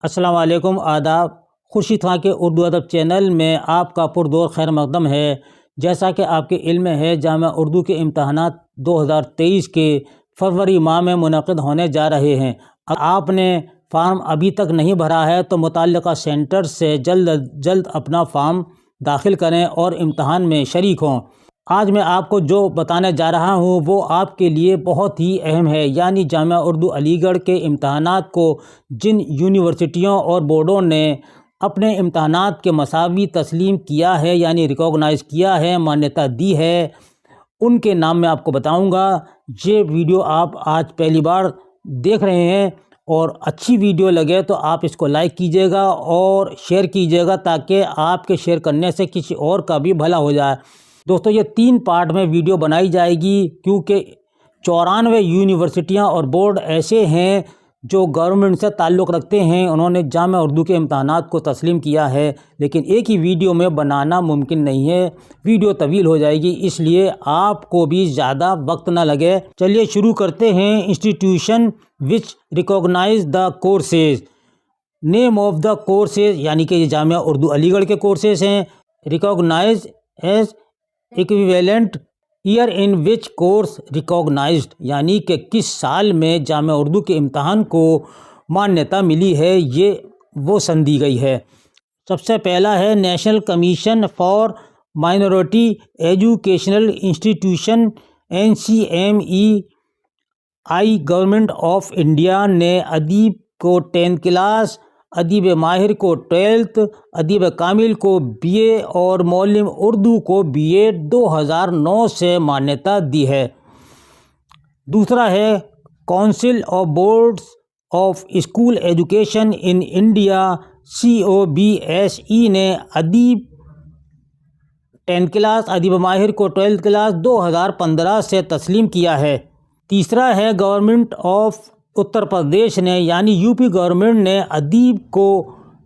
السلام علیکم، آداب۔ خورشید خاں کے اردو ادب چینل میں آپ کا پردور خیر مقدم ہے۔ جیسا کہ آپ کے علم میں ہے، جامعہ اردو کے امتحانات 2023 کے فروری ماہ میں منعقد ہونے جا رہے ہیں۔ آپ نے فارم ابھی تک نہیں بھرا ہے تو متعلقہ سینٹر سے جلد از جلد اپنا فارم داخل کریں اور امتحان میں شریک ہوں۔ آج میں آپ کو جو بتانے جا رہا ہوں وہ آپ کے لیے بہت ہی اہم ہے، یعنی جامعہ اردو علی گڑھ کے امتحانات کو جن یونیورسٹیوں اور بورڈوں نے اپنے امتحانات کے مساوی تسلیم کیا ہے، یعنی ریکوگنائز کیا ہے، مانیتا دی ہے، ان کے نام میں آپ کو بتاؤں گا۔ یہ ویڈیو آپ آج پہلی بار دیکھ رہے ہیں اور اچھی ویڈیو لگے تو آپ اس کو لائک کیجیے گا اور شیئر کیجیے گا تاکہ آپ کے شیئر کرنے سے کسی اور کا بھی بھلا ہو جائے۔ دوستو، یہ 3 پارٹ میں ویڈیو بنائی جائے گی کیونکہ 94 یونیورسٹیاں اور بورڈ ایسے ہیں جو گورنمنٹ سے تعلق رکھتے ہیں، انہوں نے جامعہ اردو کے امتحانات کو تسلیم کیا ہے، لیکن ایک ہی ویڈیو میں بنانا ممکن نہیں ہے، ویڈیو طویل ہو جائے گی، اس لیے آپ کو بھی زیادہ وقت نہ لگے۔ چلیے شروع کرتے ہیں۔ Institution which recognize the courses, name of the courses, یعنی کہ یہ جامعہ اردو علی گڑھ کے کورسز ہیں۔ ریکوگنائز ایز ایکویویلنٹ ایئر ان وچ کورس ریکوگنائزڈ، یعنی کہ کس سال میں جامعہ اردو کے امتحان کو مانیتا ملی ہے، یہ وہ سن دی گئی ہے۔ سب سے پہلا ہے national commission for minority educational institution NCMEI۔ Government of India نے ادیب کو 10th کلاس، ادیب ماہر کو 12th، ادیب کامل کو BA اور معلم اردو کو B.Ed 2009 سے مانیتا دی ہے۔ دوسرا ہے council of boards of school education in India COBSE نے ادیب 10th کلاس، ادیب ماہر کو 12th کلاس 2015 سے تسلیم کیا ہے۔ تیسرا ہے گورنمنٹ آف اتر پردیش نے، یعنی UP گورنمنٹ نے ادیب کو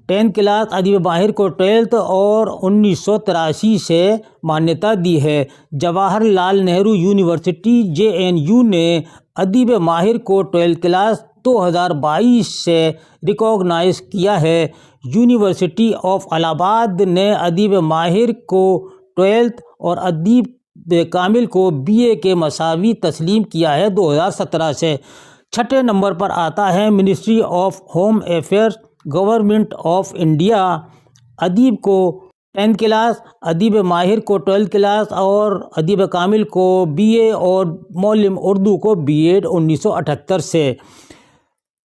10th کلاس، ادیب ماہر کو 12th اور 1983 سے مانیتا دی ہے۔ جواہر لال نہرو یونیورسٹی JNU نے ادیب ماہر کو 12th کلاس 2022 سے ریکوگنائز کیا ہے۔ یونیورسٹی آف الہ آباد نے ادیب ماہر کو 12th اور ادیب کامل کو BA کے مساوی تسلیم کیا ہے 2017 سے۔ چھٹے نمبر پر آتا ہے ministry of home affairs, government of India, ادیب کو 10th کلاس، ادیب ماہر کو 12th کلاس اور ادیب کامل کو BA اور معلم اردو کو B.Ed 1978 سے۔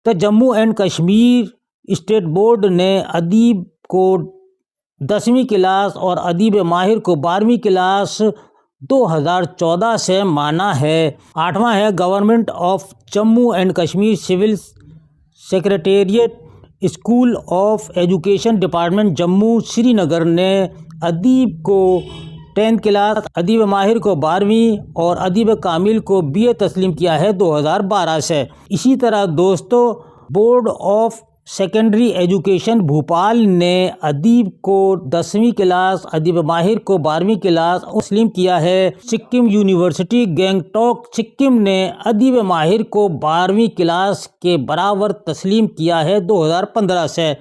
تو Jammu and Kashmir state board نے ادیب کو 10ویں کلاس اور ادیب ماہر کو 12ویں کلاس 2014 سے مانا ہے۔ 8واں ہے government of Jammu and Kashmir civil secretariat school of education department Jammu Srinagar نے ادیب کو 10th کلاس، ادیب ماہر کو 12ویں اور ادیب کامل کو BA تسلیم کیا ہے 2012 سے۔ اسی طرح دوستو board of secondary education Bhopal نے ادیب کو 10ویں کلاس، ادیب ماہر کو 12ویں کلاس تسلیم کیا ہے۔ سکم یونیورسٹی گینگٹوک سکم نے ادیب ماہر کو 12ویں کلاس کے برابر تسلیم کیا ہے 2015 سے۔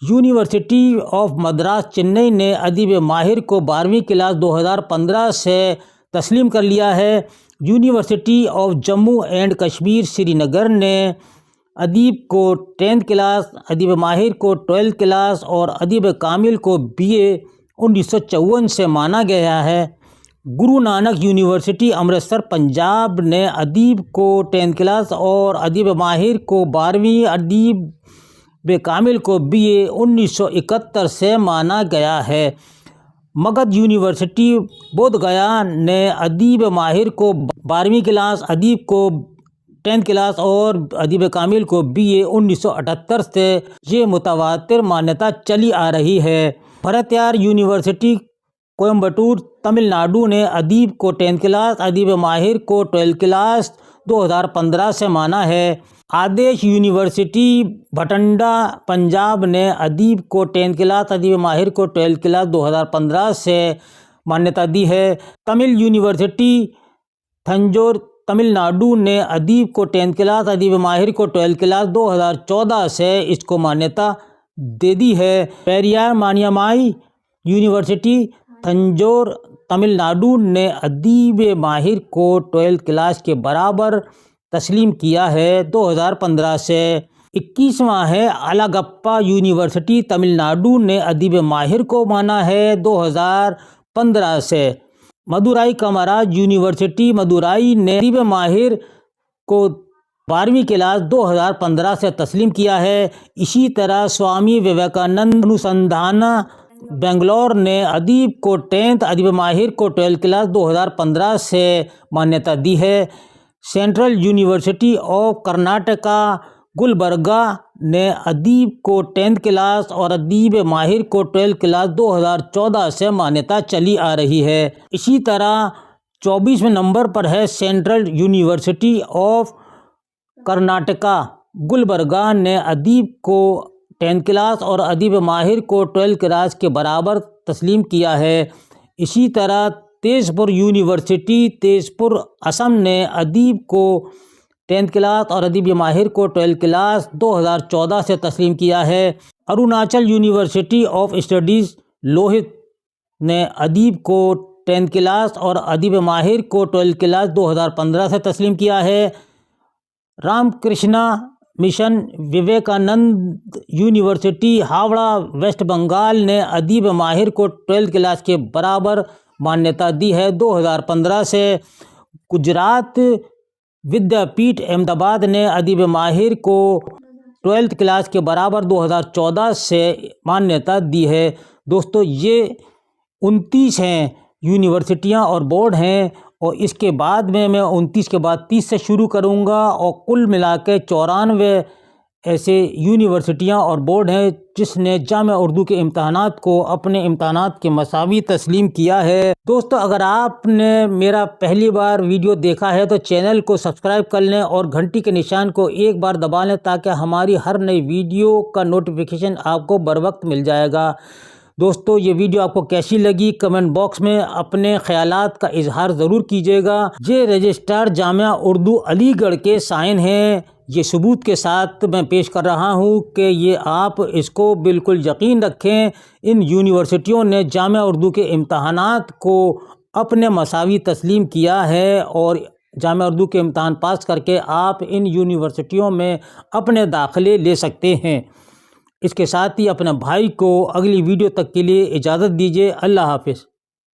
یونیورسٹی آف مدراس چنئی نے ادیب ماہر کو 12ویں کلاس 2015 سے تسلیم کر لیا ہے۔ University of Jammu and Kashmir Srinagar نے ادیب کو 10th کلاس، ادیب ماہر کو 12th کلاس اور ادیب کامل کو BA 1954 سے مانا گیا ہے۔ گرو نانک یونیورسٹی امرتسر پنجاب نے ادیب کو 10th کلاس اور ادیب ماہر کو 12ویں، ادیب کامل کو BA 1971 سے مانا گیا ہے۔ مگدھ یونیورسٹی بودھ گیا نے ادیب ماہر کو 12ویں کلاس، ادیب کو 10th کلاس اور ادیب کامل کو BA 1978 سے یہ متواتر مانیتا چلی آ رہی ہے۔ بھرتیار یونیورسٹی کوئمبٹور تمل ناڈو نے ادیب کو 10th کلاس، ادیب ماہر کو 12th کلاس 2015 سے مانا ہے۔ آدیش یونیورسٹی بھٹنڈا پنجاب نے ادیب کو 10th کلاس، ادیب ماہر کو 12th کلاس 2015 سے مانیتا دی ہے۔ تمل یونیورسٹی تھنجور تمل ناڈو نے ادیب کو 10th کلاس، ادیب ماہر کو 12th کلاس 2014 سے اس کو مانیتا دے دی ہے۔ پیریار مانیامائی یونیورسٹی تھنجور تمل ناڈو نے ادیب ماہر کو 12th کلاس کے برابر تسلیم کیا ہے 2015 سے۔ 21واں ہے الاگپا یونیورسٹی تمل ناڈو نے ادیب ماہر کو مانا ہے 2015 سے۔ مدورائی کاماراج یونیورسٹی مدورائی نے ادیب ماہر کو 12ویں کلاس 2015 سے تسلیم کیا ہے۔ اسی طرح سوامی وویکانند انوسندھانا بنگلور نے ادیب کو 10th، ادیب ماہر کو 12th کلاس 2015 سے مانیتا دی ہے۔ Central university of Karnataka Gulbarga نے ادیب کو 10th کلاس اور ادیب ماہر کو 12th کلاس 2014 سے مانیتا چلی آ رہی ہے۔ اسی طرح 24ویں نمبر پر ہے central university of Karnataka Gulbarga نے ادیب کو 10th کلاس اور ادیب ماہر کو 12th کلاس کے برابر تسلیم کیا ہے۔ اسی طرح تیز پور یونیورسٹی تیز پور اسم نے ادیب کو 10th کلاس اور ادیب ماہر کو 12th کلاس 2014 سے تسلیم کیا ہے۔ Arunachal university of studies Lohit نے ادیب کو 10th کلاس اور ادیب ماہر کو 12th کلاس 2015 سے تسلیم کیا ہے۔ Ram Krishna Mission Vivekananda University Howrah West Bengal نے ادیب ماہر کو 12th کلاس کے برابر مانیتا دی ہے 2015 سے۔ گجرات ودیا پیٹھ احمد آباد نے ادیب ماہر کو 12th کلاس کے برابر 2014 سے مانیتا دی ہے۔ دوستو یہ 29 ہیں یونیورسٹیاں اور بورڈ ہیں، اور اس کے بعد میں 29 کے بعد 30 سے شروع کروں گا، اور کل ملا کے 94 ایسے یونیورسٹیاں اور بورڈ ہیں جس نے جامعہ اردو کے امتحانات کو اپنے امتحانات کے مساوی تسلیم کیا ہے۔ دوستو اگر آپ نے میرا پہلی بار ویڈیو دیکھا ہے تو چینل کو سبسکرائب کر لیں اور گھنٹی کے نشان کو ایک بار دبا لیں تاکہ ہماری ہر نئی ویڈیو کا نوٹیفیکیشن آپ کو بر وقت مل جائے گا۔ دوستو یہ ویڈیو آپ کو کیسی لگی کمنٹ باکس میں اپنے خیالات کا اظہار ضرور کیجیے گا۔ یہ رجسٹرار جامعہ اردو علی گڑھ کے سائن ہیں، یہ ثبوت کے ساتھ میں پیش کر رہا ہوں کہ یہ آپ اس کو بالکل یقین رکھیں، ان یونیورسٹیوں نے جامعہ اردو کے امتحانات کو اپنے مساوی تسلیم کیا ہے، اور جامعہ اردو کے امتحان پاس کر کے آپ ان یونیورسٹیوں میں اپنے داخلے لے سکتے ہیں۔ اس کے ساتھ ہی اپنے بھائی کو اگلی ویڈیو تک کے لیے اجازت دیجیے۔ اللہ حافظ۔